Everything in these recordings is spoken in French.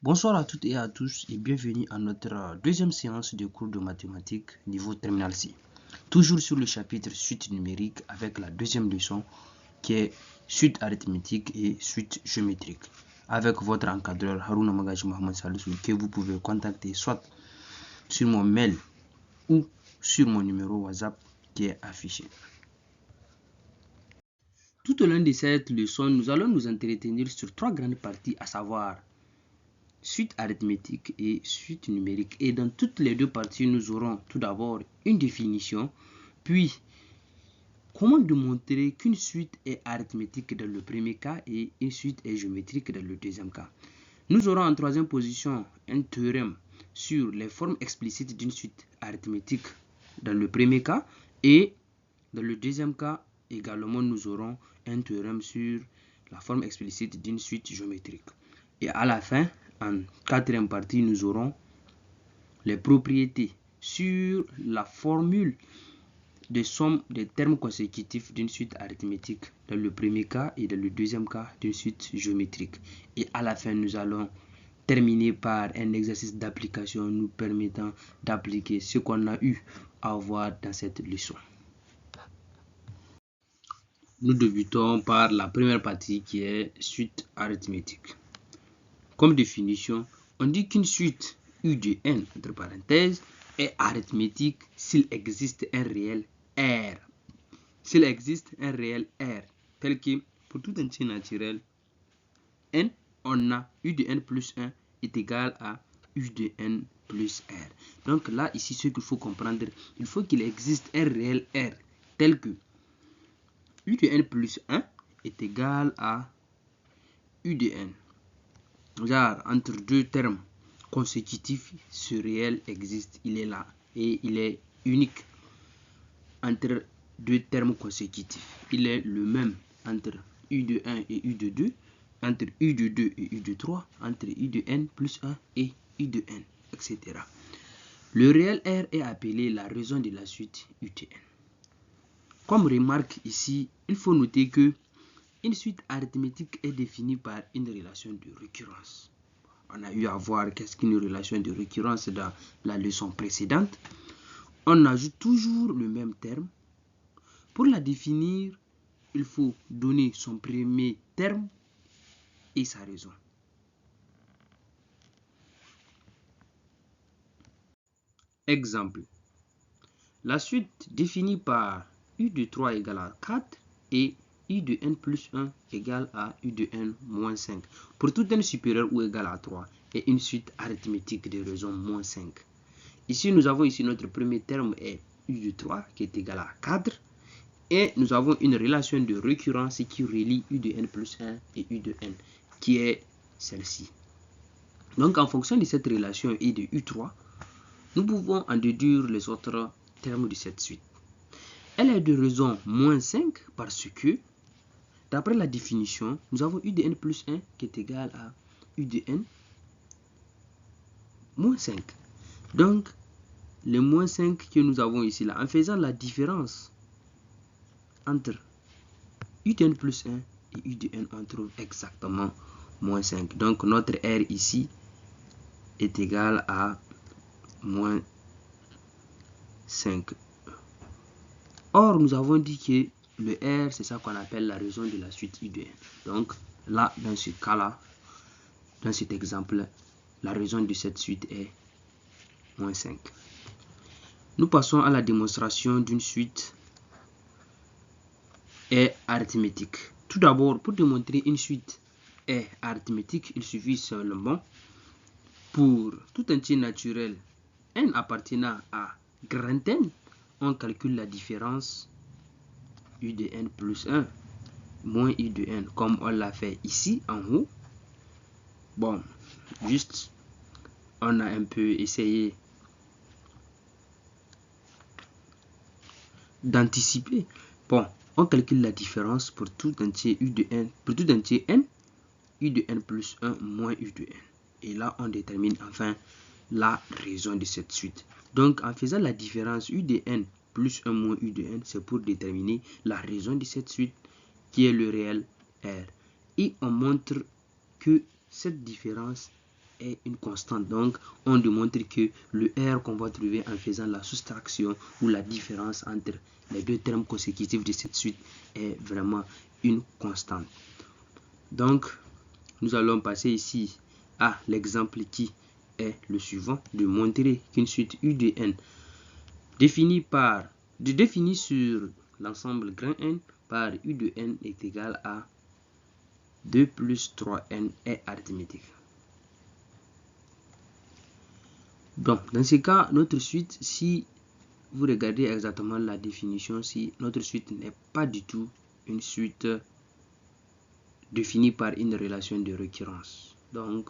Bonsoir à toutes et à tous et bienvenue à notre deuxième séance de cours de mathématiques niveau terminal C. Toujours sur le chapitre suite numérique avec la deuxième leçon qui est suite arithmétique et suite géométrique. Avec votre encadreur Haruna Magaji Mohamed Salissou que vous pouvez contacter soit sur mon mail ou sur mon numéro WhatsApp qui est affiché. Tout au long de cette leçon, nous allons nous entretenir sur trois grandes parties, à savoir suite arithmétique et suite numérique. Et dans toutes les deux parties, nous aurons tout d'abord une définition, puis comment démontrer qu'une suite est arithmétique dans le premier cas et une suite est géométrique dans le deuxième cas. Nous aurons en troisième position un théorème sur les formes explicites d'une suite arithmétique dans le premier cas, et dans le deuxième cas également nous aurons un théorème sur la forme explicite d'une suite géométrique. Et à la fin, en quatrième partie, nous aurons les propriétés sur la formule de somme des termes consécutifs d'une suite arithmétique dans le premier cas et dans le deuxième cas d'une suite géométrique. Et à la fin, nous allons terminer par un exercice d'application nous permettant d'appliquer ce qu'on a eu à voir dans cette leçon. Nous débutons par la première partie qui est suite arithmétique. Comme définition, on dit qu'une suite U de n, entre parenthèses, est arithmétique s'il existe un réel R. S'il existe un réel R, tel que pour tout entier naturel, n, on a U de n plus 1 est égal à U de n plus R. Donc là, ici, ce qu'il faut comprendre, il faut qu'il existe un réel R, tel que U de n plus 1 est égal à U de n. Genre, entre deux termes consécutifs, ce réel existe, il est là et il est unique entre deux termes consécutifs. Il est le même entre U de 1 et U de 2, entre U de 2 et U de 3, entre U de n plus 1 et U de n, etc. Le réel R est appelé la raison de la suite U de n. Comme remarque ici, il faut noter que une suite arithmétique est définie par une relation de récurrence. On a eu à voir qu'est-ce qu'une relation de récurrence dans la leçon précédente. On ajoute toujours le même terme. Pour la définir, il faut donner son premier terme et sa raison. Exemple. La suite définie par U de 3 égale à 4 et U de n plus 1 égale à U de n moins 5 pour tout n supérieur ou égal à 3 et une suite arithmétique de raison moins 5. Ici, nous avons ici notre premier terme est U de 3 qui est égal à 4 et nous avons une relation de récurrence qui relie U de n plus 1 et U de n qui est celle-ci. Donc, en fonction de cette relation et de U3, nous pouvons en déduire les autres termes de cette suite. Elle est de raison moins 5 parce que, d'après la définition, nous avons U de n plus 1 qui est égal à U de n moins 5. Donc, le moins 5 que nous avons ici, là, en faisant la différence entre U de n plus 1 et U de n, on trouve exactement moins 5. Donc, notre R ici est égal à moins 5. Or, nous avons dit que le R, c'est ça qu'on appelle la raison de la suite U de n. Donc, là, dans ce cas-là, dans cet exemple, la raison de cette suite est moins 5. Nous passons à la démonstration d'une suite est arithmétique. Tout d'abord, pour démontrer une suite est arithmétique, il suffit seulement pour tout entier naturel n appartenant à grand N, on calcule la différence U de n plus 1 moins U de n, comme on l'a fait ici en haut. Bon, juste, on a un peu essayé d'anticiper. Bon, on calcule la différence pour tout entier U de n, pour tout entier n, U de n plus 1 moins U de n. Et là, on détermine enfin la raison de cette suite. Donc, en faisant la différence U de n plus 1 moins U de n, c'est pour déterminer la raison de cette suite qui est le réel R. Et on montre que cette différence est une constante. Donc, on démontre que le R qu'on va trouver en faisant la soustraction ou la différence entre les deux termes consécutifs de cette suite est vraiment une constante. Donc, nous allons passer ici à l'exemple qui est le suivant, de montrer qu'une suite U de n définie sur l'ensemble grand N par U de n est égal à 2 plus 3n est arithmétique. Donc, dans ce cas, notre suite, si vous regardez exactement la définition, si notre suite n'est pas du tout une suite définie par une relation de récurrence. Donc,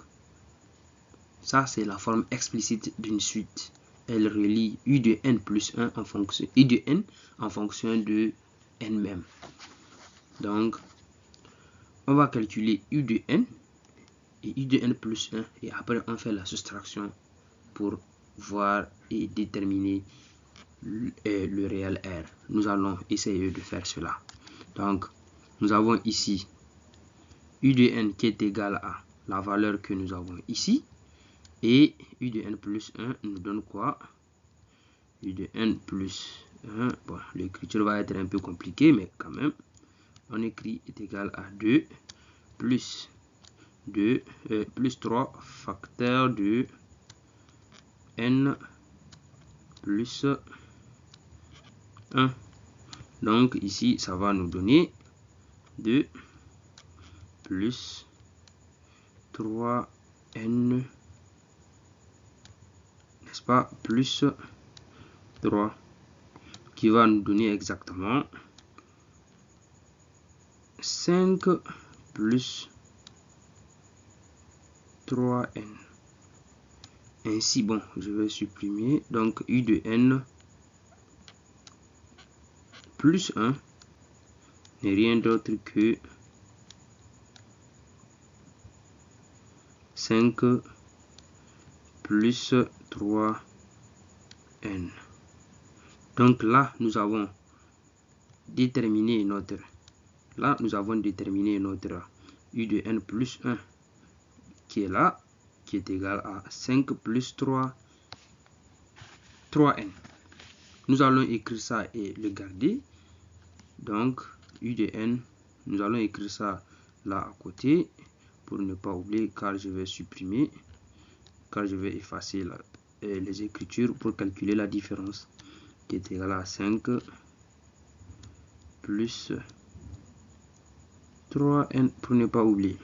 ça, c'est la forme explicite d'une suite. Elle relie U de n plus 1 en fonction, U de n en fonction de n même. Donc, on va calculer U de n et U de n plus 1 et après on fait la soustraction pour voir et déterminer le réel R. Nous allons essayer de faire cela. Donc, nous avons ici U de n qui est égal à la valeur que nous avons ici. Et U de n plus 1 nous donne quoi? U de n plus 1. Bon, l'écriture va être un peu compliquée, mais quand même, on écrit est égal à 2 plus 3 facteur de n plus 1. Donc ici, ça va nous donner 2 plus 3n, n'est-ce pas, plus 3, qui va nous donner exactement 5 plus 3n. Ainsi, bon, je vais supprimer. Donc, U de n plus 1 n'est rien d'autre que 5 plus 3n. Donc là, nous avons déterminé notre U de n plus 1 qui est là, qui est égal à 5 plus 3n. Nous allons écrire ça et le garder. Donc, U de n, nous allons écrire ça là à côté pour ne pas oublier, car je vais supprimer, car je vais effacer les écritures pour calculer la différence qui est égal à 5 plus 3n pour ne pas oublier.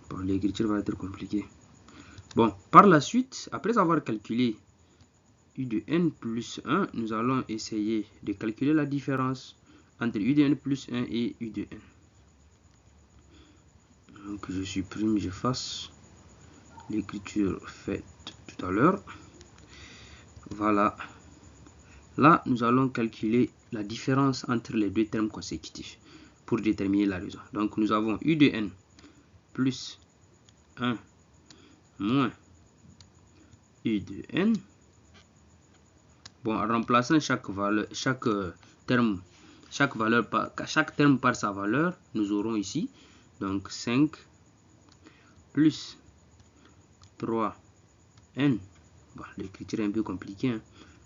Bon, l'écriture va être compliquée. Bon, par la suite, après avoir calculé U de n plus 1, nous allons essayer de calculer la différence entre U de n plus 1 et U de n. Donc, je supprime, j'efface l'écriture faite tout à l'heure. Voilà. Là, nous allons calculer la différence entre les deux termes consécutifs pour déterminer la raison. Donc, nous avons U de n plus 1 moins U de n. Bon, en remplaçant chaque terme par sa valeur, nous aurons ici donc 5 plus 3n. Bon, l'écriture est un peu compliquée, hein,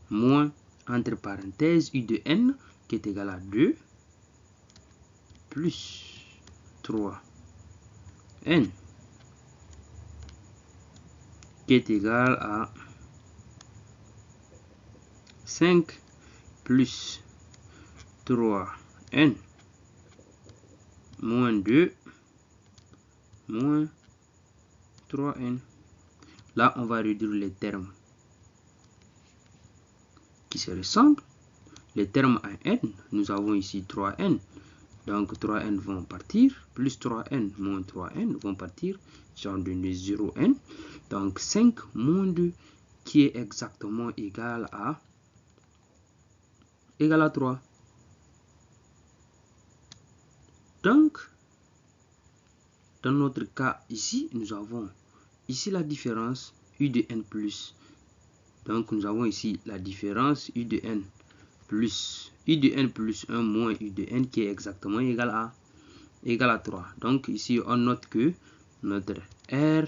moins entre parenthèses U de n qui est égal à 2 plus 3n qui est égal à 5 plus 3n moins 2 moins 3n. Là, on va réduire les termes qui se ressemblent. Les termes en n, nous avons ici 3n. Donc 3n vont partir, plus 3n moins 3n vont partir, ça va donner 0n. Donc 5 moins 2 qui est exactement égal à 3. Donc, dans notre cas ici, nous avons ici la différence U de n plus. Donc, nous avons ici la différence U de n plus 1 moins U de n qui est exactement égal à 3. Donc, ici, on note que notre R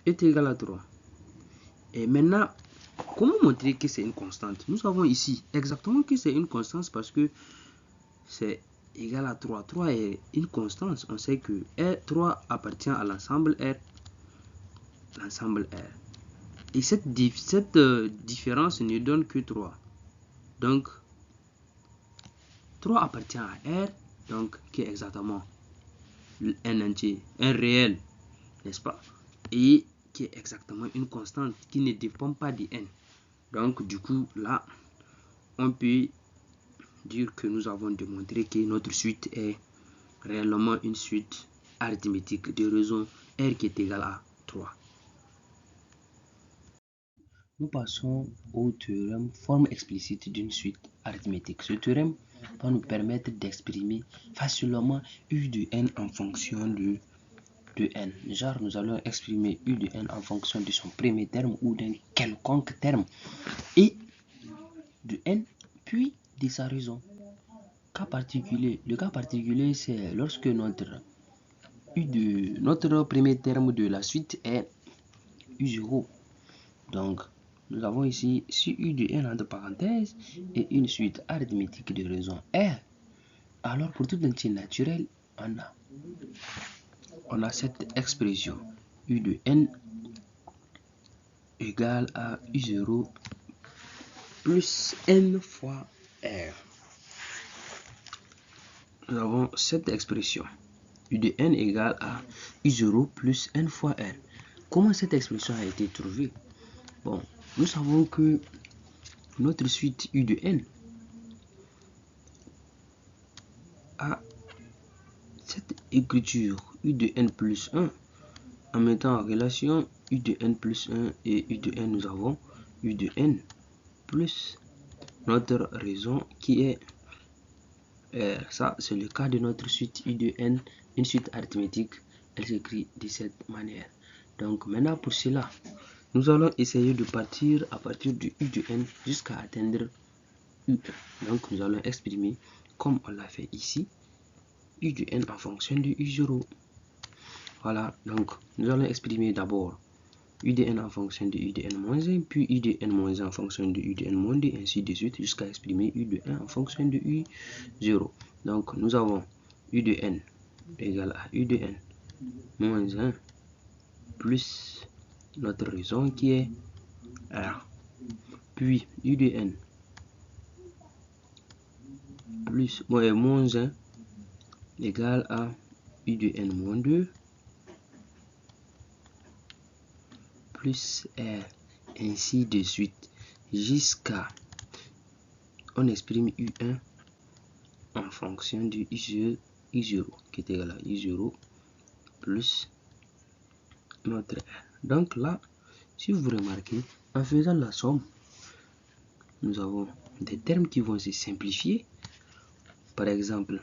est égal à 3. Et maintenant, comment montrer que c'est une constante? Nous savons ici exactement que c'est une constante parce que c'est égal à 3. 3 est une constante. On sait que R3 appartient à l'ensemble R. Et cette différence ne donne que 3. Donc, 3 appartient à R, donc qui est exactement n entier, un réel, n'est-ce pas? Et qui est exactement une constante qui ne dépend pas de n. Donc, du coup, là, on peut dire que nous avons démontré que notre suite est réellement une suite arithmétique de raison R qui est égale à 3. Nous passons au théorème forme explicite d'une suite arithmétique. Ce théorème va nous permettre d'exprimer facilement u de n en fonction de n. Genre, nous allons exprimer u de n en fonction de son premier terme ou d'un quelconque terme et de n, puis de sa raison. Cas particulier. Le cas particulier, c'est lorsque notre premier terme de la suite est u0. Donc, nous avons ici si u de n entre parenthèses est une suite arithmétique de raison R. Alors, pour tout entier naturel, on a cette expression u de n égale à u0 plus n fois R. Nous avons cette expression u de n égale à u0 plus n fois R. Comment cette expression a été trouvée? Bon, nous savons que notre suite u de n a cette écriture u de n plus 1 en mettant en relation u de n plus 1 et u de n. Nous avons u de n plus notre raison qui est R. Ça, c'est le cas de notre suite u de n, une suite arithmétique. Elle s'écrit de cette manière. Donc maintenant, pour cela, nous allons essayer de partir à partir de u de n jusqu'à atteindre u1. Donc nous allons exprimer, comme on l'a fait ici, u de n en fonction de u0. Voilà, donc nous allons exprimer d'abord u de n en fonction de u de n moins 1, puis u de n moins 1 en fonction de u de n moins 2, ainsi de suite, jusqu'à exprimer u de n en fonction de u0. Donc nous avons u de n égale à u de n moins 1 plus notre raison qui est R. Puis u de n plus moins 1 égale à u de n moins 2 plus R, ainsi de suite, jusqu'à on exprime u1 en fonction de u0 qui est égal à u0 plus notre R. Donc là, si vous remarquez, en faisant la somme, nous avons des termes qui vont se simplifier. Par exemple,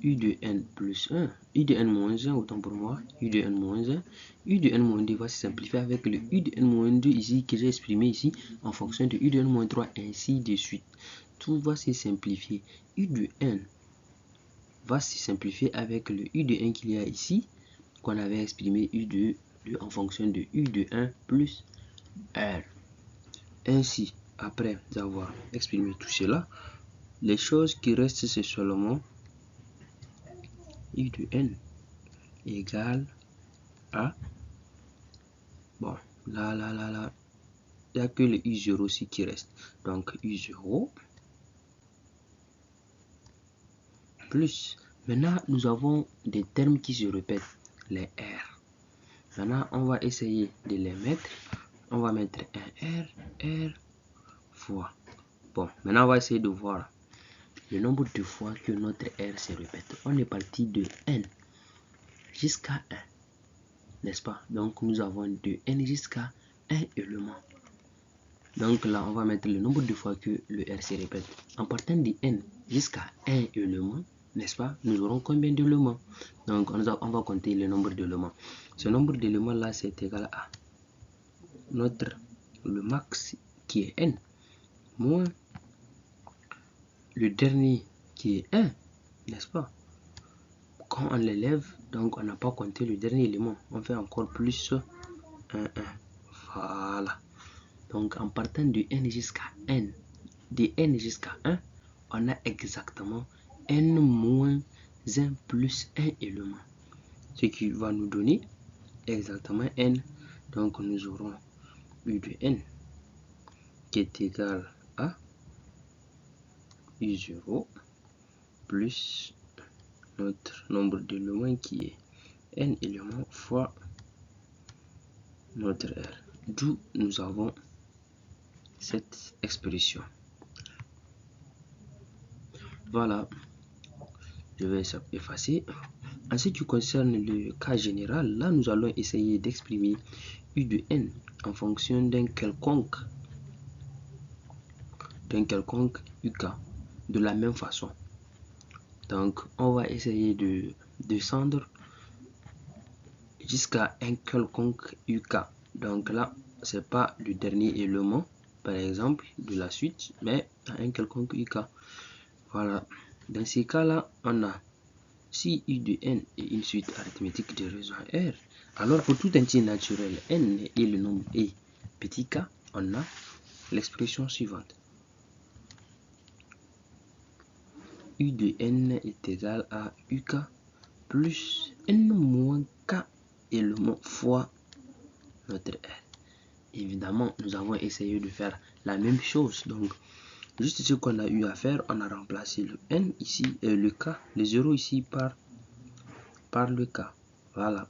u de n plus 1, u de n moins 1, autant pour moi, u de n moins 1, u de n moins 2 va se simplifier avec le u de n moins 2 ici que j'ai exprimé ici en fonction de u de n moins 3, ainsi de suite. Tout va se simplifier. U de n va se simplifier avec le u de 1 qu'il y a ici, qu'on avait exprimé u de 2 en fonction de u de 1 plus R. Ainsi, après avoir exprimé tout cela, les choses qui restent, c'est seulement u de n égale à, bon, là, il n'y a que le u0 aussi qui reste. Donc, u0 plus, maintenant, nous avons des termes qui se répètent, les R. Maintenant, on va essayer de les mettre. On va mettre un R fois. Bon, maintenant, on va essayer de voir le nombre de fois que notre R se répète. On est parti de n jusqu'à 1, n'est-ce pas? Donc, nous avons de n jusqu'à 1 élément. Donc là, on va mettre le nombre de fois que le R se répète. En partant de n jusqu'à 1 élément, n'est-ce pas? Nous aurons combien d'éléments? Donc, on va compter le nombre d'éléments. Ce nombre d'éléments là, c'est égal à le max qui est n, moins le dernier qui est 1, n'est-ce pas? quand on l'élève, donc on n'a pas compté le dernier élément, on fait encore plus 1. Voilà. Donc en partant de n jusqu'à n, de n jusqu'à 1, on a exactement n moins 1 plus 1 élément. Ce qui va nous donner exactement n. Donc nous aurons u de n qui est égal à u0 plus notre nombre d'éléments qui est n éléments fois notre r. D'où nous avons cette expression. Voilà, je vais effacer. En ce qui concerne le cas général, là nous allons essayer d'exprimer u de n en fonction d'un quelconque uk de la même façon. Donc on va essayer de descendre jusqu'à un quelconque uk. Donc là c'est pas le dernier élément par exemple de la suite, mais à un quelconque uk. Voilà, dans ces cas là on a si u de n est une suite arithmétique de raison R, alors pour tout entier naturel n et le nombre est petit k, on a l'expression suivante. U de n est égal à uk plus n moins k éléments fois notre R. Évidemment, nous avons essayé de faire la même chose. Donc, juste ce qu'on a eu à faire, on a remplacé le n ici, le k, le 0 ici par le k. Voilà.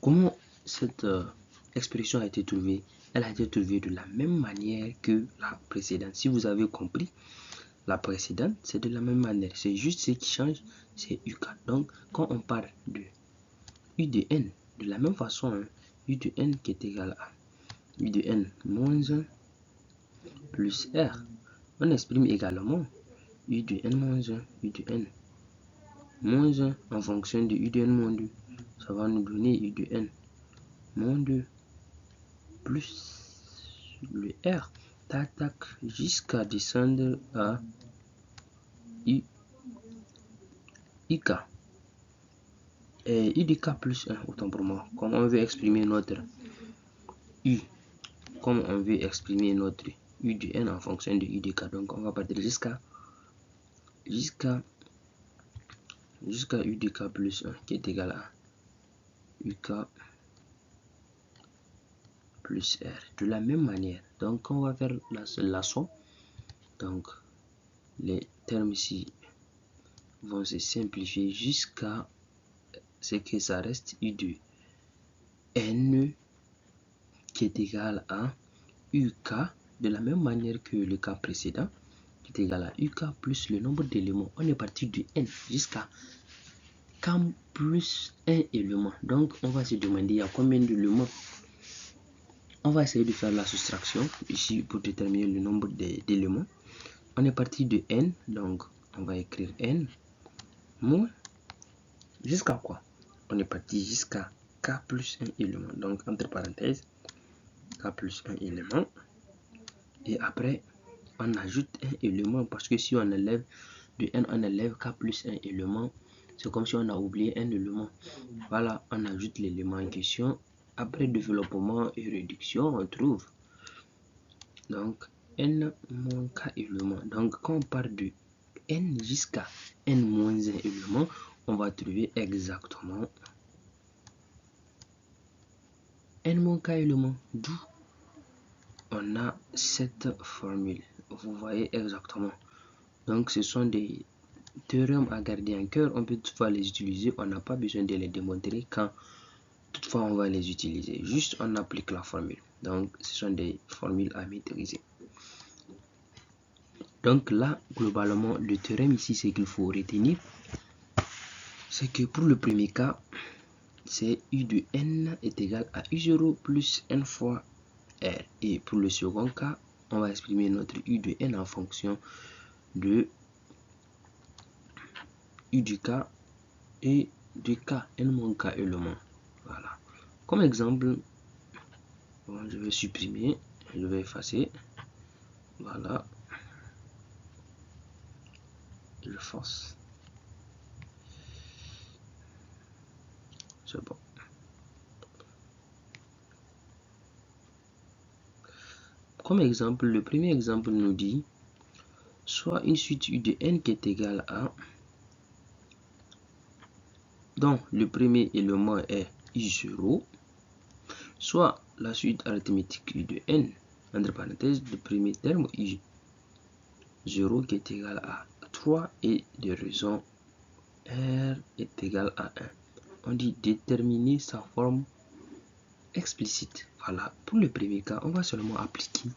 Comment cette expression a été trouvée? Elle a été trouvée de la même manière que la précédente. Si vous avez compris, la précédente, c'est de la même manière. C'est juste ce qui change, c'est uk. Donc, quand on parle de u de n, de la même façon, hein, u de n qui est égal à u de n moins 1 plus r. On exprime également u de n moins 1, u de n moins 1 en fonction de u de n moins 2. Ça va nous donner u de n moins 2 plus le r, tac tac, jusqu'à descendre à uk. Et u de k plus 1, autant pour moi. Comme on veut exprimer notre u, comme on veut exprimer notre u de n en fonction de u de k, donc on va partir jusqu'à u de k plus 1 qui est égal à uk plus r. De la même manière, donc on va faire la somme. Donc les termes ici vont se simplifier jusqu'à ce que ça reste u de n qui est égal à uk de la même manière que le cas précédent, qui est égal à uk plus le nombre d'éléments. On est parti de n jusqu'à k plus 1 élément. Donc on va se demander il y a combien d'éléments. On va essayer de faire la soustraction ici pour déterminer le nombre d'éléments. On est parti de n, donc on va écrire n moins jusqu'à quoi? On est parti jusqu'à k plus 1 élément. Donc entre parenthèses, k plus 1 élément. Et après, on ajoute un élément parce que si on enlève de n, on enlève k plus 1 élément. C'est comme si on a oublié un élément. Voilà, on ajoute l'élément en question. Après développement et réduction, on trouve donc n moins k éléments. Donc quand on part de n jusqu'à n moins 1 élément, on va trouver exactement n moins k éléments. D'où on a cette formule. Vous voyez exactement. Donc ce sont des théorèmes à garder en cœur. On peut toutefois les utiliser. On n'a pas besoin de les démontrer quand toutefois on va les utiliser. Juste on applique la formule. Donc ce sont des formules à maîtriser. Donc là, globalement, le théorème ici, c'est qu'il faut retenir, c'est que pour le premier cas, c'est u de n est égal à u0 plus n fois r. Et pour le second cas, on va exprimer notre u de n en fonction de u du k et du k, n moins k élément. Voilà. Comme exemple, bon, je vais supprimer, je vais effacer. Voilà. Je force. c'est bon. Comme exemple, le premier exemple nous dit soit une suite U de n qui est égale à, donc le premier élément est I0, soit la suite arithmétique U de n, entre parenthèses, le premier terme I0 qui est égal à 3 et de raison R est égal à 1. On dit déterminer sa forme explicite. Voilà, pour le premier cas, on va seulement appliquer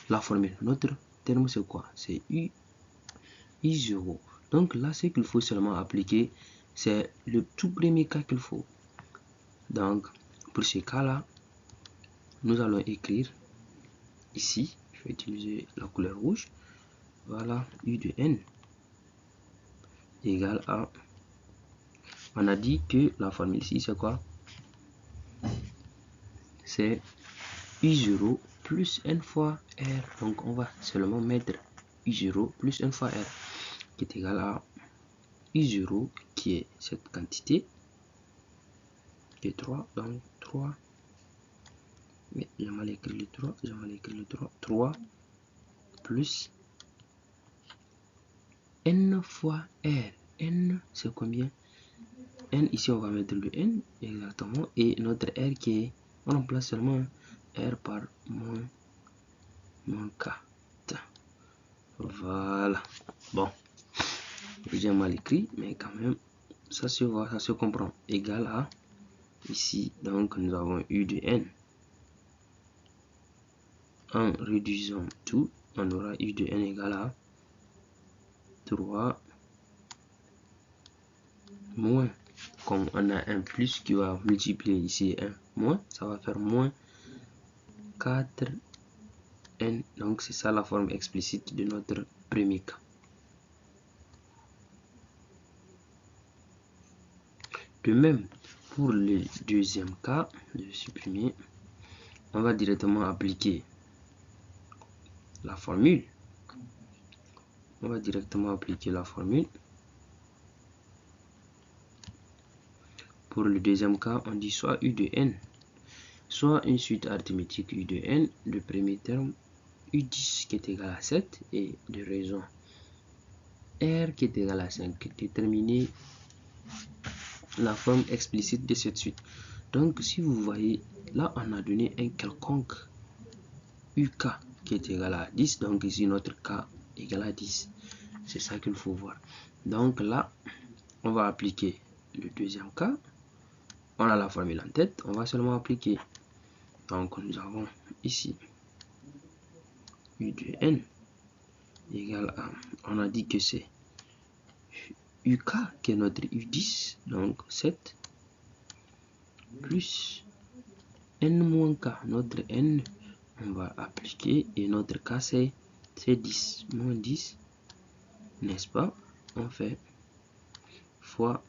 la formule. Notre terme c'est quoi? C'est I0. Donc là, ce qu'il faut seulement appliquer, c'est le tout premier cas qu'il faut. Donc, pour ce cas-là, nous allons écrire ici, je vais utiliser la couleur rouge. Voilà, U de n égale à, on a dit que la formule ici, c'est quoi? C'est I0 plus n fois R. Donc, on va seulement mettre I0 plus n fois R qui est égal à I0 qui est cette quantité qui est 3. Donc, 3. Mais j'ai mal écrit le 3. J'ai mal écrit le 3. 3 plus n fois R. N, c'est combien? N, ici, on va mettre le N exactement. Et notre R qui est, on remplace seulement R par moins 4. Voilà. Bon. J'ai mal écrit, mais quand même, ça se voit, ça se comprend. Égal à, ici, donc nous avons U de N. En réduisant tout, on aura U de N égal à 3 moins, comme on a un plus qui va multiplier ici 1 moins, ça va faire moins 4n. Donc c'est ça la forme explicite de notre premier cas. De même, pour le deuxième cas, je vais supprimer, on va directement appliquer la formule. On va directement appliquer la formule. Pour le deuxième cas, on dit soit U de n, soit une suite arithmétique U de n, le premier terme U10 qui est égal à 7 et de raison R qui est égal à 5. Déterminer la forme explicite de cette suite. Donc, si vous voyez, là, on a donné un quelconque UK qui est égal à 10. Donc, ici, notre K égal à 10. C'est ça qu'il faut voir. Donc, là, on va appliquer le deuxième cas. On a la formule en tête. On va seulement appliquer. Donc, nous avons ici U de n égale à, on a dit que c'est UK qui est notre U10, donc 7, plus n-k, notre n, on va appliquer, et notre k c'est 10, moins 10, n'est-ce pas? On fait fois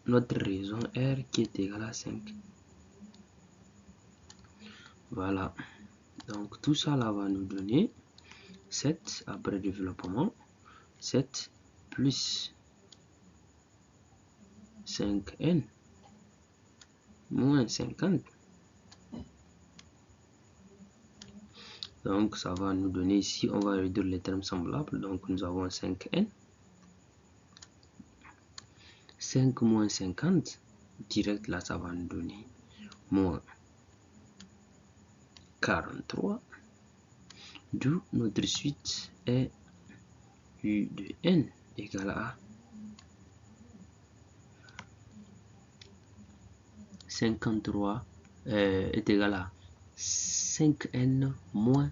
notre raison R qui est égale à 5. Voilà. Donc tout ça là va nous donner 7 après développement. 7 plus 5n moins 50. Donc ça va nous donner ici, on va réduire les termes semblables. Donc nous avons 5n. 5 moins 50, direct là ça va nous donner moins 43. D'où notre suite est U de n égale à 53 est égal à 5n moins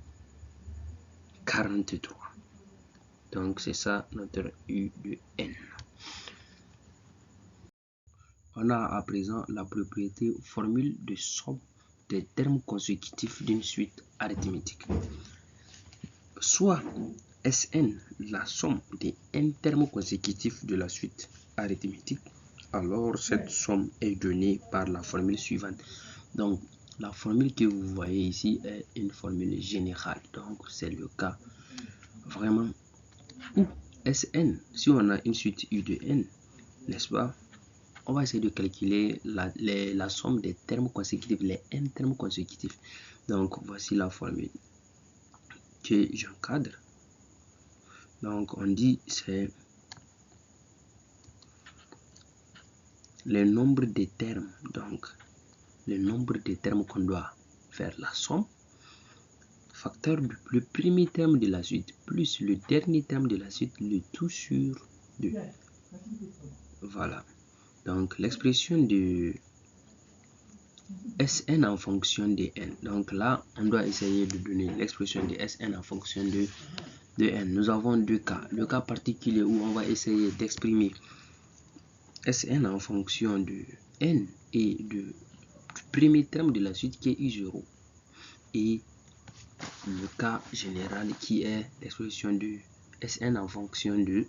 43. Donc c'est ça notre U de n. On a à présent la propriété formule de somme des termes consécutifs d'une suite arithmétique. Soit Sn, la somme des n termes consécutifs de la suite arithmétique, alors cette somme est donnée par la formule suivante. Donc, la formule que vous voyez ici est une formule générale. Donc, c'est le cas vraiment où Sn, si on a une suite U de n, n'est-ce pas? on va essayer de calculer la somme des termes consécutifs, les n termes consécutifs. Donc, voici la formule que j'encadre. Donc, on dit c'est le nombre de termes. Donc, le nombre de termes qu'on doit faire la somme, facteur le premier terme de la suite plus le dernier terme de la suite, le tout sur 2. Voilà. Donc, l'expression de Sn en fonction de n. Donc là, on doit essayer de donner l'expression de Sn en fonction de n. Nous avons deux cas. Le cas particulier où on va essayer d'exprimer Sn en fonction de n et du premier terme de la suite qui est U0. Et le cas général qui est l'expression de Sn en fonction de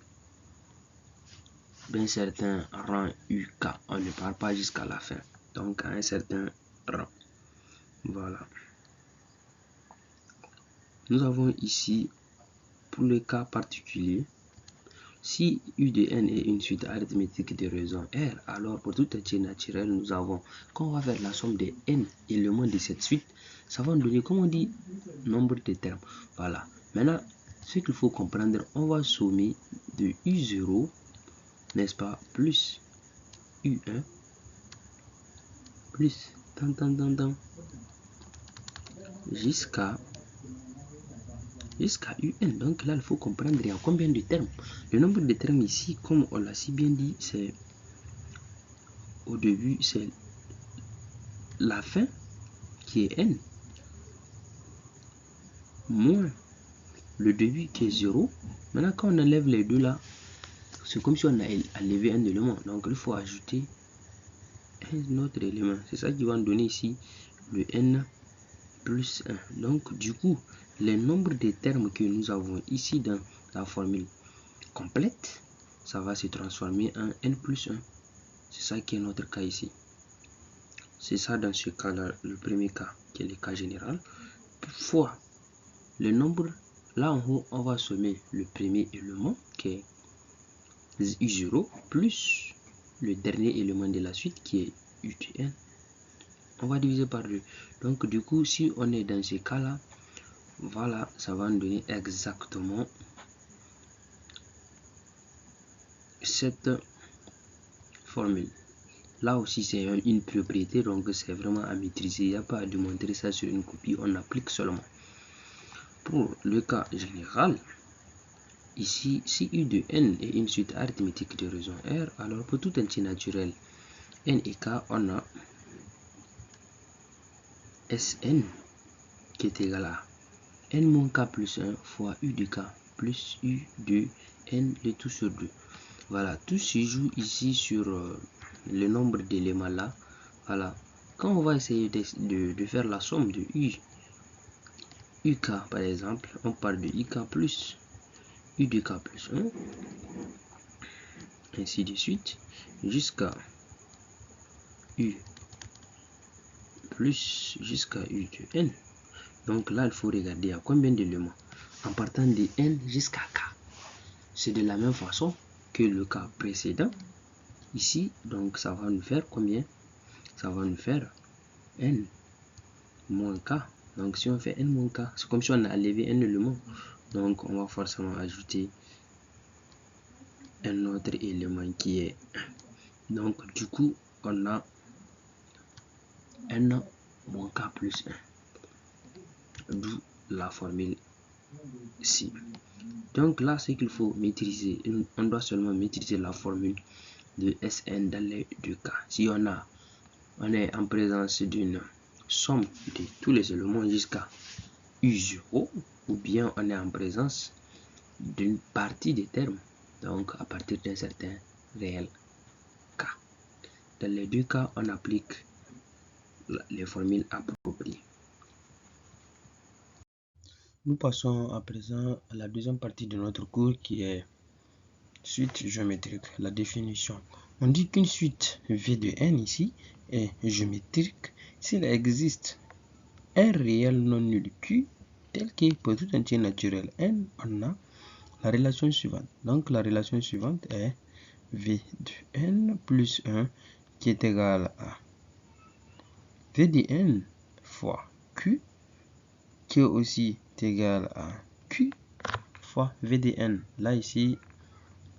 d'un certain rang UK. On ne part pas jusqu'à la fin. Donc à un certain rang. Voilà. Nous avons ici, pour le cas particulier, si U de n est une suite arithmétique de raison R, alors pour tout entier naturel, nous avons, quand on va faire la somme des n éléments de cette suite, ça va nous donner, comme on dit, nombre de termes. Voilà. Maintenant, ce qu'il faut comprendre, on va sommer de U0, n'est-ce pas, plus U1, plus jusqu'à UN. Donc là, il faut comprendre il y a combien de termes. Le nombre de termes ici, comme on l'a si bien dit, c'est au début, c'est la fin qui est n, moins le début qui est 0. Maintenant, quand on enlève les deux là, c'est comme si on a enlevé un élément. Donc, il faut ajouter un autre élément. C'est ça qui va nous donner ici le n plus 1. Donc, du coup, les nombres de termes que nous avons ici dans la formule complète, ça va se transformer en n plus 1. C'est ça qui est notre cas ici. C'est ça dans ce cas-là, le premier cas, qui est le cas général, fois le nombre. Là en haut, on va sommer le premier élément, qui est U0, plus le dernier élément de la suite, qui est UTN. On va diviser par 2. Donc du coup, si on est dans ce cas-là, voilà, ça va nous donner exactement cette formule. Là aussi, c'est une propriété, donc c'est vraiment à maîtriser. Il n'y a pas à démontrer ça sur une copie, on applique seulement. Pour le cas général, ici, si U de n est une suite arithmétique de raison R, alors pour tout entier naturel n et k, on a Sn qui est égal à n-k plus 1 fois U de k plus U de n, le tout sur 2. Voilà, tout se joue ici sur le nombre d'éléments là. Voilà, quand on va essayer de faire la somme de UK par exemple, on parle de UK plus U de k plus 1, ainsi de suite, jusqu'à U plus jusqu'à U de n. Donc là, il faut regarder à combien d'éléments. En partant de n jusqu'à k. C'est de la même façon que le cas précédent. Ici, donc ça va nous faire combien? Ça va nous faire n moins k. Donc si on fait n moins k, c'est comme si on a enlevé un élément. Donc on va forcément ajouter un autre élément qui est 1. Donc du coup, on a n moins k plus 1. D'où la formule ci. Donc là, ce qu'il faut maîtriser, on doit seulement maîtriser la formule de Sn dans les deux cas. Si on est en présence d'une somme de tous les éléments jusqu'à U0, ou bien on est en présence d'une partie des termes, donc à partir d'un certain réel cas. Dans les deux cas, on applique les formules appropriées. Nous passons à présent à la deuxième partie de notre cours qui est suite géométrique, la définition. On dit qu'une suite V de n ici est géométrique s'il existe un réel non nul Q tel que pour tout entier naturel n, on a la relation suivante. Donc la relation suivante est V de n plus 1 qui est égal à V de n fois Q qui est aussi égal à Q fois V de n. Là, ici,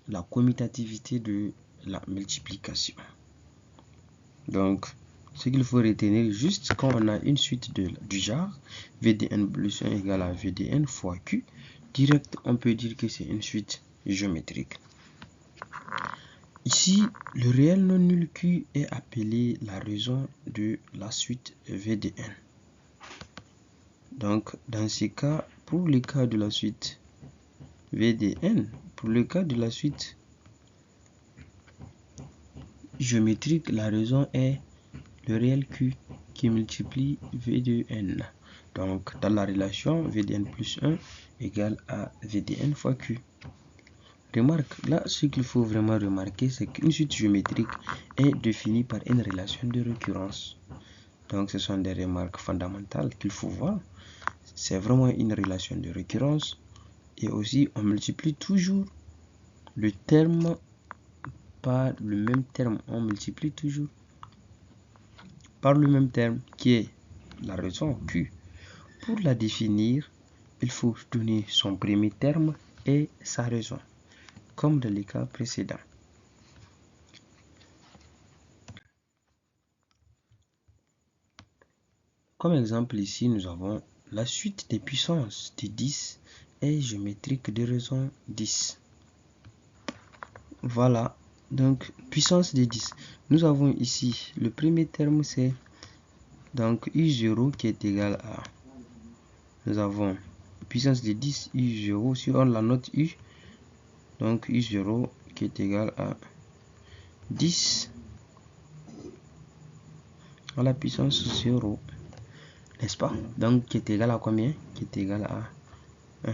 la commutativité de la multiplication. Donc, ce qu'il faut retenir juste quand on a une suite du genre V de n plus 1 égale à V de n fois Q, direct, on peut dire que c'est une suite géométrique. Ici, le réel non nul Q est appelé la raison de la suite V de n. Donc, dans ce cas, pour le cas de la suite V de n, pour le cas de la suite géométrique, la raison est le réel Q qui multiplie V de n. Donc, dans la relation V de n plus 1 égale à V de n fois Q. Remarque, là, ce qu'il faut vraiment remarquer, c'est qu'une suite géométrique est définie par une relation de récurrence. Donc, ce sont des remarques fondamentales qu'il faut voir. C'est vraiment une relation de récurrence. Et aussi, on multiplie toujours le terme par le même terme. On multiplie toujours par le même terme qui est la raison Q. Pour la définir, il faut donner son premier terme et sa raison, comme dans les cas précédents. Comme exemple ici, nous avons la suite des puissances de 10 est géométrique de raison 10. Voilà, donc puissance de 10. Nous avons ici, le premier terme c'est donc U0 qui est égal à, nous avons puissance de 10 U0, si on la note U, donc U0 qui est égal à 10 à la puissance 0, n'est-ce pas? Donc qui est égal à combien? Qui est égal à 1.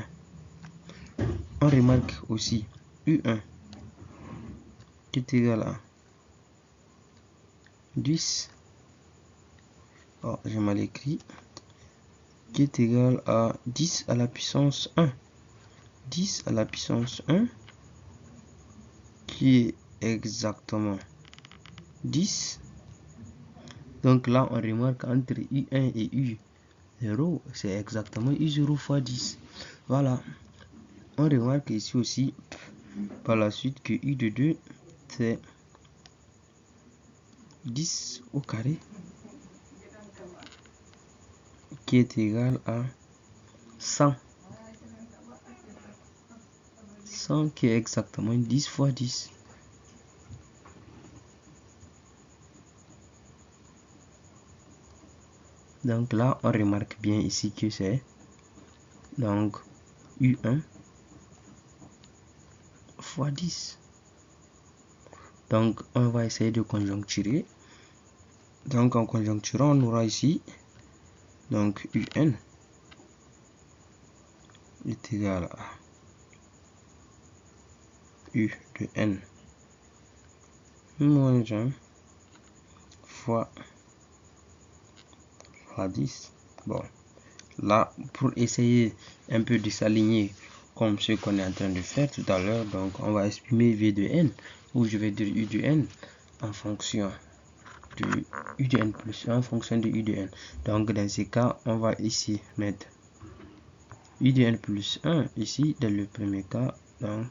On remarque aussi U1 qui est égal à 10, oh, j'ai mal écrit, qui est égal à 10 à la puissance 1. 10 à la puissance 1 qui est exactement 10. Donc là, on remarque entre U1 et U0, c'est exactement U0 fois 10. Voilà. On remarque ici aussi, par la suite, que U de 2, c'est 10 au carré, qui est égal à 100. 100 qui est exactement 10 fois 10. Donc là, on remarque bien ici que c'est donc U1 fois 10. Donc, on va essayer de conjoncturer. Donc, en conjoncturant, on aura ici donc UN est égal à U de N moins 1 fois 10. Bon, là, pour essayer un peu de s'aligner comme ce qu'on est en train de faire tout à l'heure, donc on va exprimer V de N, ou je vais dire U de N en fonction de U de N plus 1 en fonction de U de N. Donc, dans ce cas, on va ici mettre U de N plus 1 ici, dans le premier cas, donc,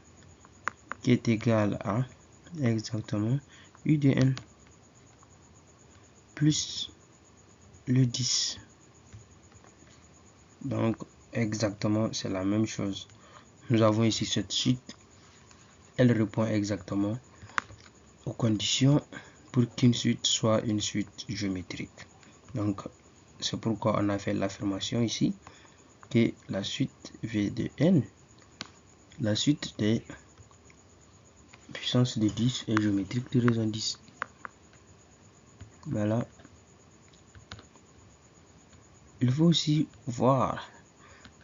qui est égal à exactement U de N plus le 10. Donc, exactement, c'est la même chose. Nous avons ici cette suite. Elle répond exactement aux conditions pour qu'une suite soit une suite géométrique. Donc, c'est pourquoi on a fait l'affirmation ici que la suite V de N, la suite des puissances de 10 est géométrique de raison 10. Voilà. Il faut aussi voir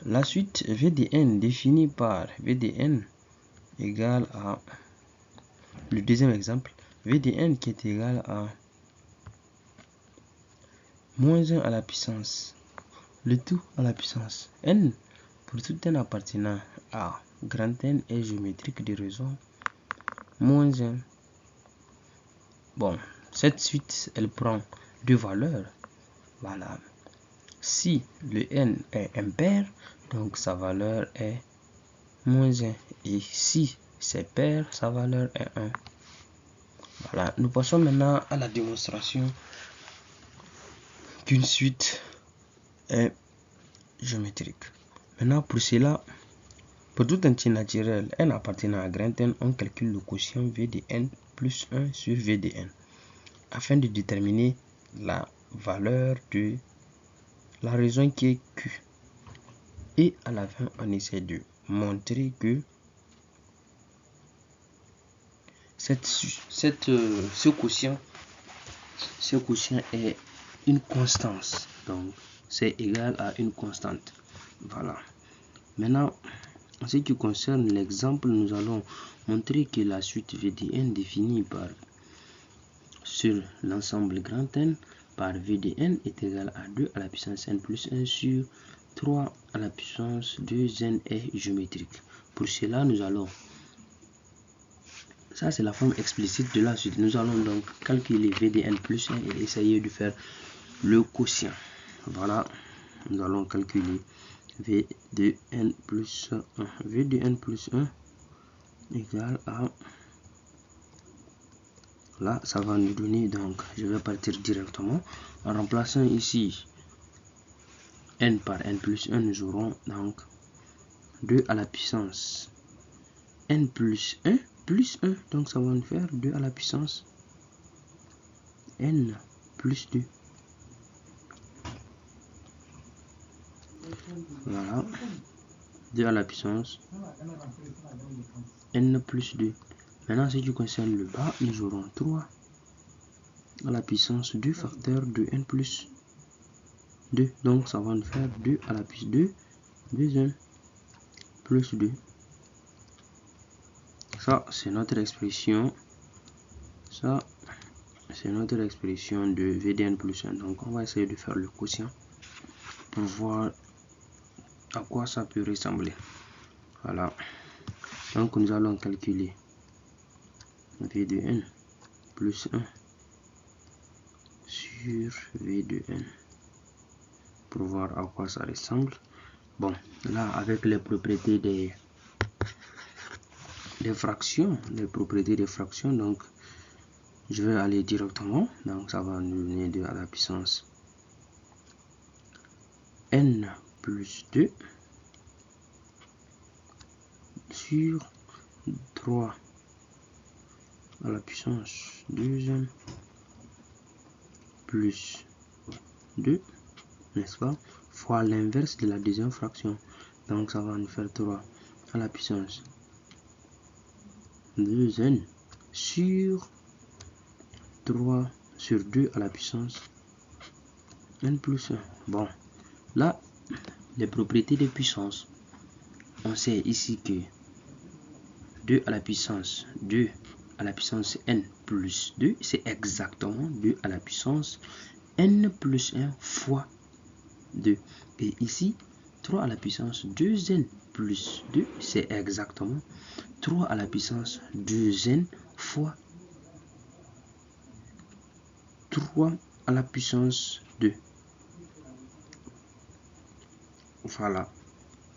la suite V de N définie par V de N égale à le deuxième exemple, V de N qui est égal à moins 1 à la puissance, le tout à la puissance N pour tout N appartenant à grand N est géométrique de raison moins 1. Bon, cette suite, elle prend deux valeurs. Voilà. Si le n est impair, donc sa valeur est moins 1. Et si c'est pair, sa valeur est 1. Voilà. Nous passons maintenant à la démonstration qu'une suite est géométrique. Maintenant, pour cela, pour tout entier naturel n appartenant à grand N, on calcule le quotient V de n plus 1 sur V de n afin de déterminer la valeur de la raison qui est Q. Et à la fin, on essaie de montrer que ce quotient est une constance. Donc, c'est égal à une constante. Voilà. Maintenant, en ce qui concerne l'exemple, nous allons montrer que la suite VDN définie par sur l'ensemble grand N par VDN est égal à 2 à la puissance n plus 1 sur 3 à la puissance 2n est géométrique. Pour cela, nous allons... Ça, c'est la forme explicite de la suite. Nous allons donc calculer VDN plus 1 et essayer de faire le quotient. Voilà, nous allons calculer V de n plus 1. V de n plus 1 égale à... Là, ça va nous donner, donc, je vais partir directement. En remplaçant ici n par n plus 1, nous aurons donc 2 à la puissance n plus 1 plus 1. Donc, ça va nous faire 2 à la puissance n plus 2. Voilà. 2 à la puissance n plus 2. Maintenant, ce qui concerne le bas, nous aurons 3 à la puissance 2 facteur de n plus 2. Donc, ça va nous faire 2 à la puissance 2, 2n plus 2. Ça, c'est notre expression. Ça, c'est notre expression de VDN plus 1. Donc, on va essayer de faire le quotient pour voir à quoi ça peut ressembler. Voilà. Donc, nous allons calculer V de n plus 1 sur V de n pour voir à quoi ça ressemble. Bon, là, avec les propriétés des fractions, donc je vais aller directement. Donc, ça va nous donner 2 à la puissance n plus 2 sur 3 à la puissance 2n plus 2, n'est-ce pas, fois l'inverse de la deuxième fraction. Donc, ça va nous faire 3 à la puissance 2n sur 3 sur 2 à la puissance n plus 1. Bon, là, les propriétés de puissance, on sait ici que 2 à la puissance n plus 2, c'est exactement 2 à la puissance n plus 1 fois 2. Et ici, 3 à la puissance 2n plus 2, c'est exactement 3 à la puissance 2n fois 3 à la puissance 2. Voilà.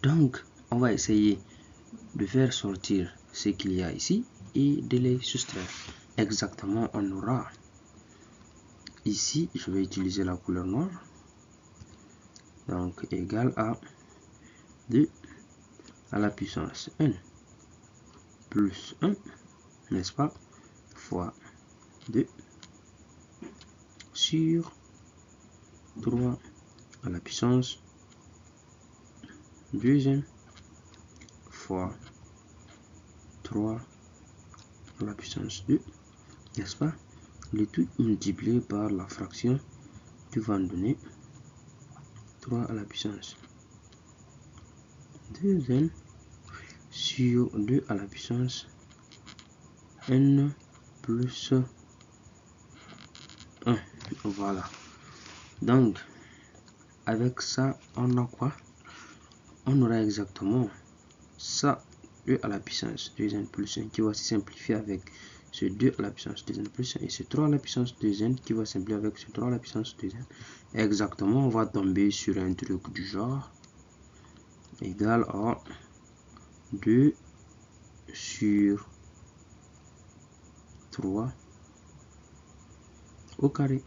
Donc, on va essayer de faire sortir ce qu'il y a ici et de les soustraire. Exactement, on aura ici, je vais utiliser la couleur noire. Donc, égal à 2 à la puissance n plus 1, n'est-ce pas, fois 2 sur 3 à la puissance 2n fois 3 à la puissance 2, n'est-ce pas, le tout multiplié par la fraction qui va nous donner 3 à la puissance 2n sur 2 à la puissance n plus 1. Voilà. Donc, avec ça, on a quoi? On aura exactement ça, 2 à la puissance 2n plus 1 qui va se simplifier avec c'est 2 à la puissance 2n plus 1 et c'est 3 à la puissance 2n qui va simplifier avec ce 3 à la puissance 2n. Exactement, on va tomber sur un truc du genre égal à 2 sur 3 au carré.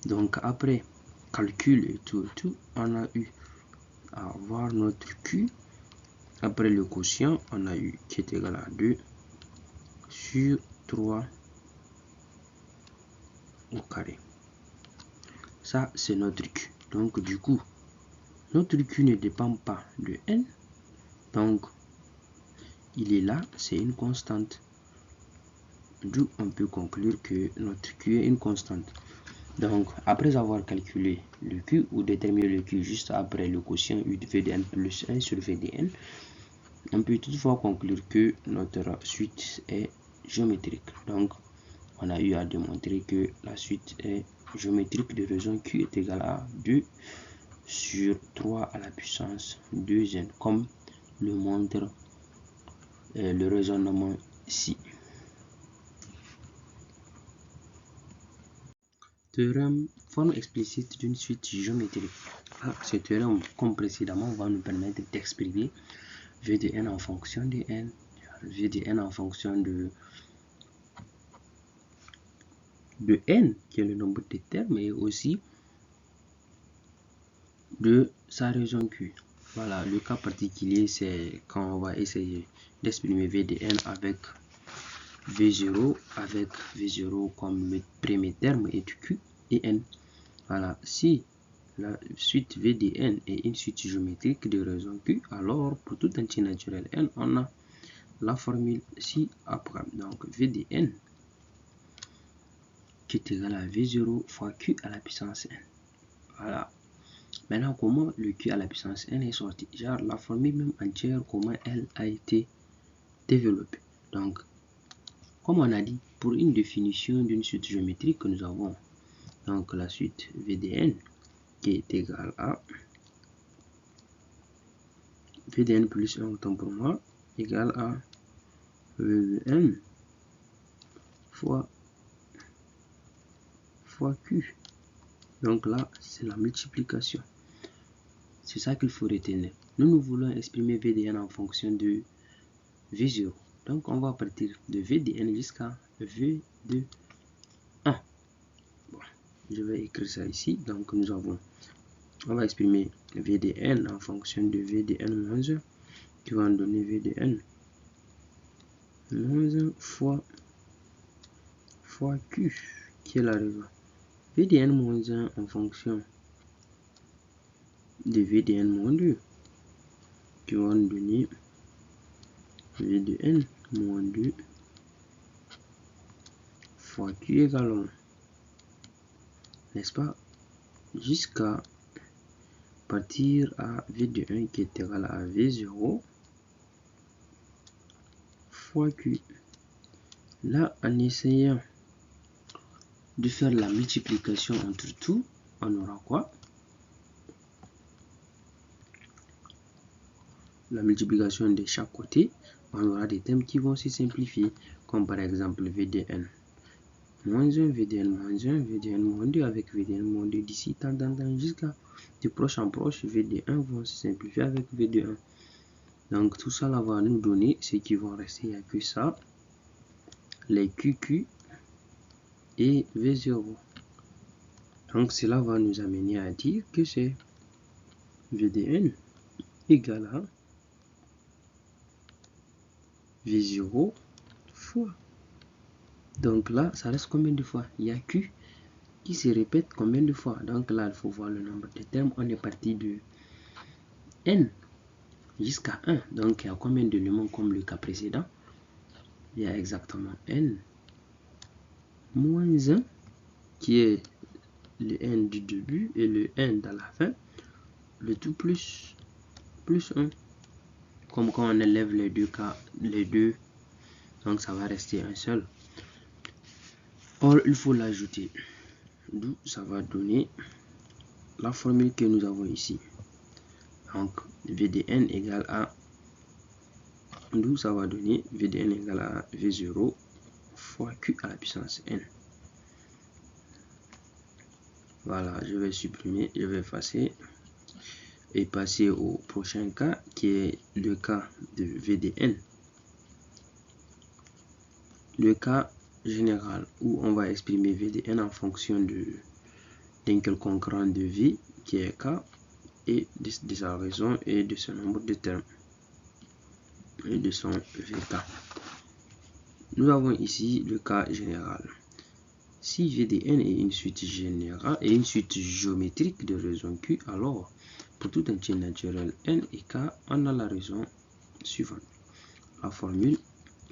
Donc après calcul et tout, on a eu à avoir notre Q. Après le quotient, on a eu qui est égal à 2 sur 3 au carré. Ça, c'est notre Q. Donc, du coup, notre Q ne dépend pas de n. Donc, il est là, c'est une constante. D'où on peut conclure que notre Q est une constante. Donc, après avoir calculé le Q ou déterminé le Q juste après le quotient U de VDN plus 1 sur VDN, on peut toutefois conclure que notre suite est géométrique. Donc, on a eu à démontrer que la suite est géométrique de raison Q est égal à 2 sur 3 à la puissance 2n, comme le montre le raisonnement ci. Théorème, forme explicite d'une suite géométrique. Ce théorème, comme précédemment, va nous permettre d'exprimer V de n en fonction de n, V de n en fonction de n, qui est le nombre de termes, et aussi de sa raison Q. Voilà, le cas particulier, c'est quand on va essayer d'exprimer V de n avec V0, comme le premier terme est Q et n. Voilà, si la suite V de n est une suite géométrique de raison Q, alors pour tout entier naturel n, on a la formule ci-après. Donc V de n qui est égal à V0 fois Q à la puissance n. Voilà. Maintenant, comment le Q à la puissance n est sorti? Genre, la formule même entière, comment elle a été développée. Donc, comme on a dit, pour une définition d'une suite géométrique, nous avons donc la suite VDN qui est égale à VDN plus 1 autant pour moi, égale à VN fois Q. Donc là, c'est la multiplication. C'est ça qu'il faut retenir. Nous voulons exprimer VDN en fonction de V0. Donc, on va partir de VDN jusqu'à V de 1. Bon, je vais écrire ça ici. Donc, on va exprimer VDN en fonction de VDN moins 1 qui va en donner VDN moins 1 fois Q qui est la raison. VDN moins 1 en fonction de VDN moins 2 qui va en donner VDN moins 2 fois Q égale 1. N'est-ce pas? Jusqu'à partir à V de 1 qui est égal à V0 fois Q. Là, en essayant de faire la multiplication entre tout, on aura quoi? La multiplication de chaque côté, on aura des termes qui vont se simplifier, comme par exemple VDN moins 1, VDN moins 1, VDN moins 2 avec VDN moins 2 d'ici, jusqu'à de proche en proche, VD1 vont se simplifier avec VD1. Donc tout ça là va nous donner ce qui vont rester, il n'y a que ça, les QQ et V0. Donc cela va nous amener à dire que c'est VDN égale à V0 fois. Donc là, ça reste combien de fois? Il y a Q qui se répète combien de fois? Donc là, il faut voir le nombre de termes. On est parti de N jusqu'à 1. Donc il y a combien d'éléments comme le cas précédent? Il y a exactement N moins 1 qui est le N du début et le N dans la fin. Le tout plus 1. Comme quand on élève les deux, donc ça va rester un seul. Or, il faut l'ajouter. D'où ça va donner la formule que nous avons ici. Donc, VDN égale à D'où ça va donner VDN égale à V0 fois Q à la puissance N. Voilà, je vais supprimer, je vais effacer et passer au prochain cas qui est le cas de VDN. Le cas général où on va exprimer VDN en fonction d'un quelconque rang de V qui est K et de sa raison et de ce nombre de termes et de son VK. Nous avons ici le cas général. Si VDN est une suite générale et une suite géométrique de raisons Q, alors pour tout entier naturel N et K, on a la raison suivante. La formule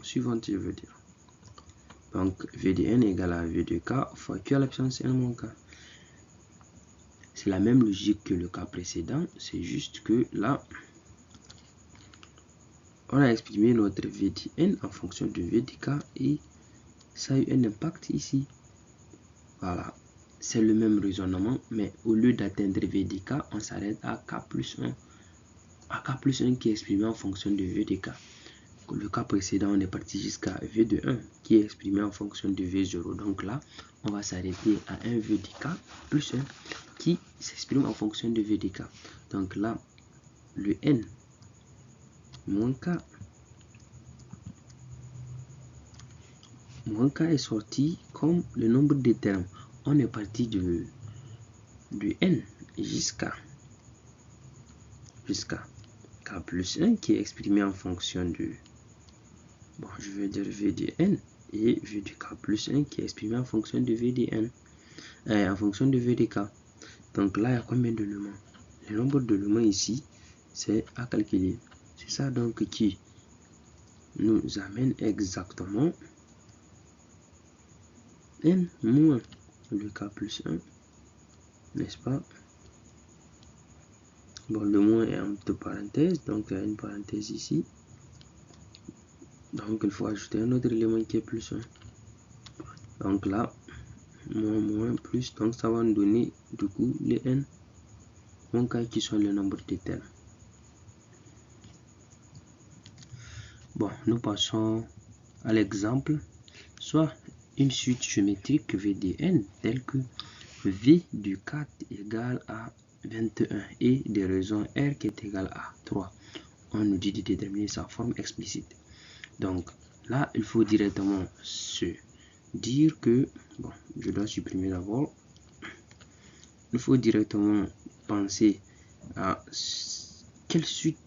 suivante, je veux dire. Donc, VDN égale à V de K fois Q à la puissance N moins K. C'est la même logique que le cas précédent, c'est juste que là, on a exprimé notre VDN en fonction de V de K et ça a eu un impact ici. Voilà, c'est le même raisonnement, mais au lieu d'atteindre V de K, on s'arrête à K plus 1. À K plus 1 qui est exprimé en fonction de V de K. Le cas précédent, on est parti jusqu'à V de 1 qui est exprimé en fonction de V0. Donc là, on va s'arrêter à un V de K plus 1 qui s'exprime en fonction de V de K. Donc là, le N moins K est sorti comme le nombre de termes. On est parti de N jusqu'à K plus 1 qui est exprimé en fonction de, bon, je vais dire V de N et V de K plus 1 qui est exprimé en fonction de V de N, en fonction de V de K. Donc là, il y a combien d'éléments? Le nombre d'éléments ici, c'est à calculer. C'est ça donc qui nous amène exactement N moins le K plus 1, n'est-ce pas? Bon, le moins est entre parenthèses, donc il y a une parenthèse ici. Donc il faut ajouter un autre élément qui est plus 1. Donc là, moins plus, donc ça va nous donner du coup les N moins K qui sont le nombre de termes. Bon, nous passons à l'exemple, soit une suite géométrique VDN telle que V du 4 égale à 21 et des raisons R qui est égal à 3. On nous dit de déterminer sa forme explicite. Donc là, il faut directement se dire que, bon, je dois supprimer d'abord. Il faut directement penser à quelle suite,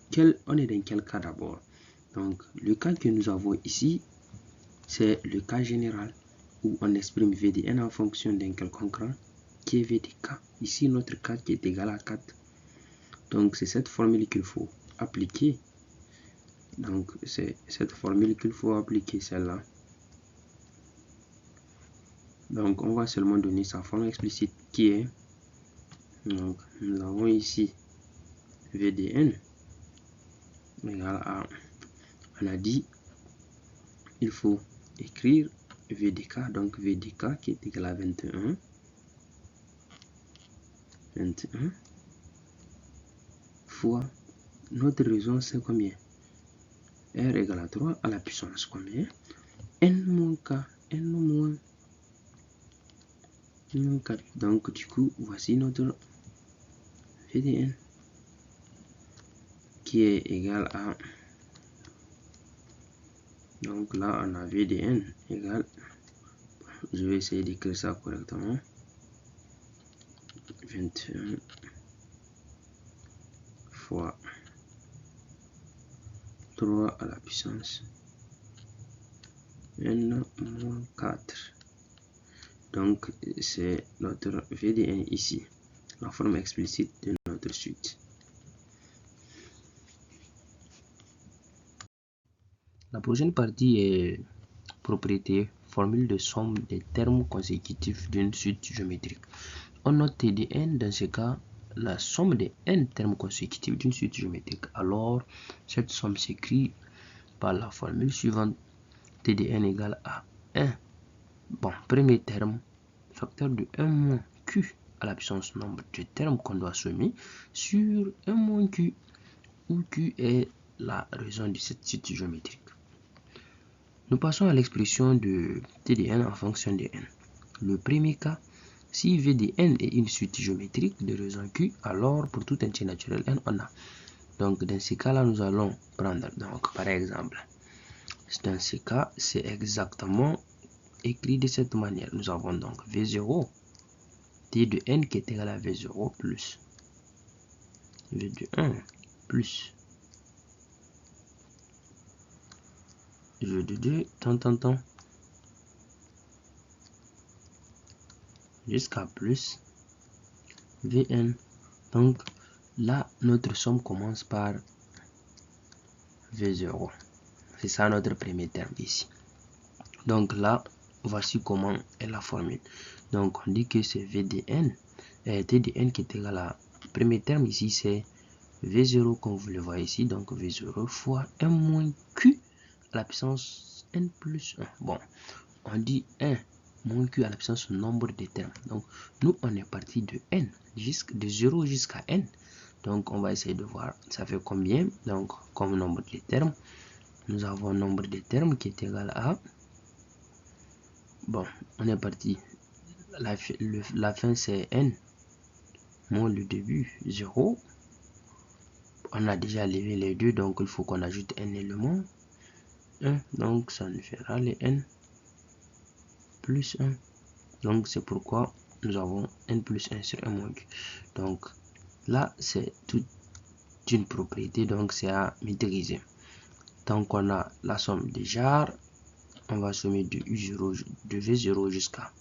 on est dans quel cas d'abord. Donc le cas que nous avons ici, c'est le cas général où on exprime VDN en fonction d'un quelconque rang qui est V de K. Ici, notre cas qui est égal à 4. Donc c'est cette formule qu'il faut appliquer. Donc c'est cette formule qu'il faut appliquer, celle-là. Donc on va seulement donner sa forme explicite qui est, donc nous avons ici VDN égale à, on a dit, il faut écrire VDK, donc VDK qui est égal à 21 fois notre raison c'est combien? R égale à 3 à la puissance combien? N moins K, N moins 4. Donc du coup, voici notre VDN qui est égal à, donc là on a VDN égal, je vais essayer d'écrire ça correctement, 21 fois 3 à la puissance N moins 4. Donc c'est notre VDN ici, la forme explicite de notre suite. La prochaine partie est propriété, formule de somme des termes consécutifs d'une suite géométrique. On note TDN dans ce cas la somme des n termes consécutifs d'une suite géométrique. Alors cette somme s'écrit par la formule suivante: TDN égale à 1. Bon, premier terme, facteur de 1 moins Q à la puissance nombre de termes qu'on doit sommer sur 1 moins Q, où Q est la raison de cette suite géométrique. Nous passons à l'expression de t de n en fonction de n. Le premier cas, si v de n est une suite géométrique de raison q, alors pour tout entier naturel n, on a. Donc dans ce cas-là, nous allons prendre, donc par exemple, dans ce cas, c'est exactement écrit de cette manière. Nous avons donc v0, t de n qui est égal à v0 plus v de 1 plus v de 2, tant, jusqu'à plus vn. Donc là, notre somme commence par v0. C'est ça notre premier terme ici. Donc là, voici comment est la formule. Donc on dit que c'est v de n, t de n qui est égal à, premier terme ici c'est v0 comme vous le voyez ici, donc v0 fois 1 moins q à la puissance n plus 1. Bon, on dit 1 moins q à la puissance nombre de termes. Donc nous on est parti de n, de 0 jusqu'à n. Donc on va essayer de voir ça fait combien. Donc comme nombre de termes, nous avons un nombre de termes qui est égal à, bon, on est parti, la fin c'est n moins le début 0. On a déjà levé les deux, donc il faut qu'on ajoute un élément 1, donc ça nous fera les n plus 1. Donc c'est pourquoi nous avons n plus 1 sur 1 moins q. Donc là c'est toute une propriété, donc c'est à maîtriser. Tant qu'on a la somme des jars, on va sommer de u0 de v0 jusqu'à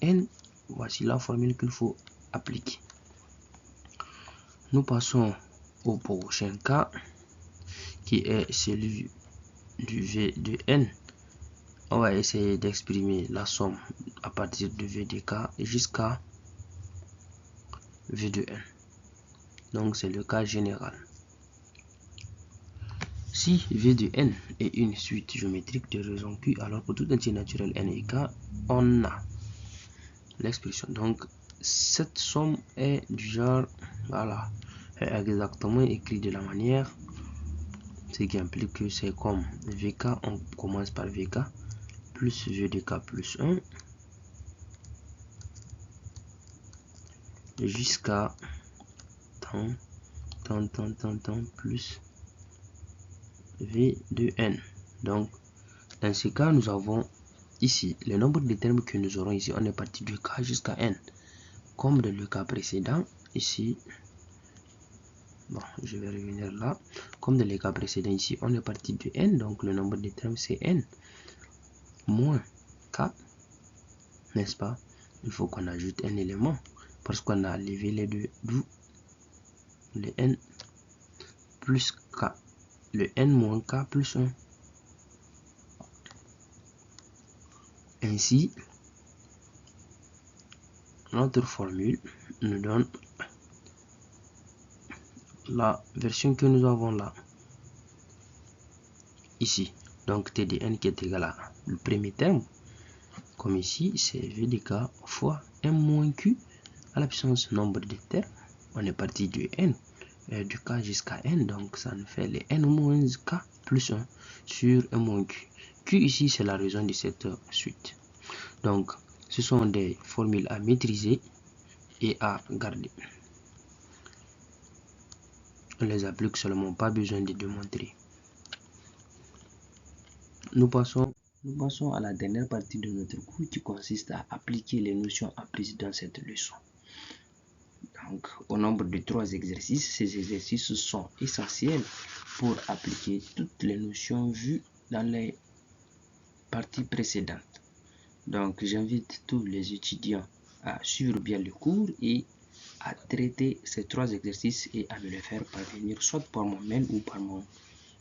n. Voici la formule qu'il faut appliquer. Nous passons au prochain cas qui est celui du v de n. On va essayer d'exprimer la somme à partir de v de k jusqu'à v de n. Donc c'est le cas général. Si v de n est une suite géométrique de raison q, alors pour tout entier naturel n et k, on a l'expression. Donc cette somme est du genre, voilà, est exactement écrit de la manière, ce qui implique que c'est comme vk, on commence par vk plus v de k plus 1 jusqu'à tant plus v de n. Donc dans ce cas, nous avons ici le nombre de termes que nous aurons ici. On est parti de k jusqu'à n, comme dans le cas précédent ici. Bon, je vais revenir là. Comme dans le cas précédent ici, on est parti de n, donc le nombre de termes c'est n moins k, n'est-ce pas? Il faut qu'on ajoute un élément parce qu'on a levé les deux, d'où le n plus k, le n moins k plus 1. Ainsi, notre formule nous donne la version que nous avons là, ici. Donc t de n qui est égal à le premier terme, comme ici, c'est v de k fois n moins q à la puissance nombre de termes. On est parti de n, du k jusqu'à n, donc ça nous fait les n moins k plus 1 sur n moins q. Q ici, c'est la raison de cette suite. Donc, ce sont des formules à maîtriser et à garder. On les applique seulement, pas besoin de démontrer. Nous passons à la dernière partie de notre cours qui consiste à appliquer les notions apprises dans cette leçon. Donc, au nombre de 3 exercices, ces exercices sont essentiels pour appliquer toutes les notions vues dans les parties précédentes. Donc, j'invite tous les étudiants à suivre bien le cours et à traiter ces 3 exercices et à me les faire parvenir soit par mon mail ou par mon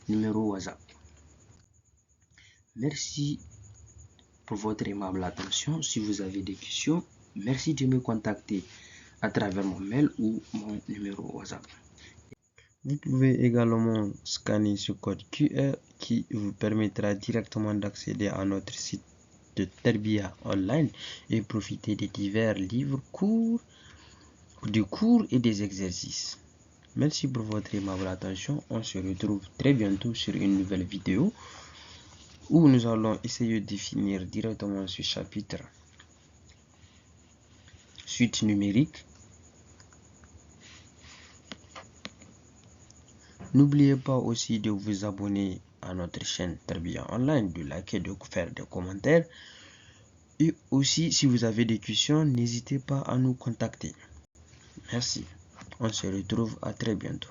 numéro WhatsApp. Merci pour votre aimable attention. Si vous avez des questions, merci de me contacter à travers mon mail ou mon numéro WhatsApp. Vous pouvez également scanner ce code QR qui vous permettra directement d'accéder à notre site de Terbiya Online et profiter des divers livres, des cours et des exercices. Merci pour votre aimable attention. On se retrouve très bientôt sur une nouvelle vidéo où nous allons essayer de définir directement ce chapitre suite numérique. N'oubliez pas aussi de vous abonner à notre chaîne Tarbiya Online, de liker, de faire des commentaires. Et aussi, si vous avez des questions, n'hésitez pas à nous contacter. Merci. On se retrouve à très bientôt.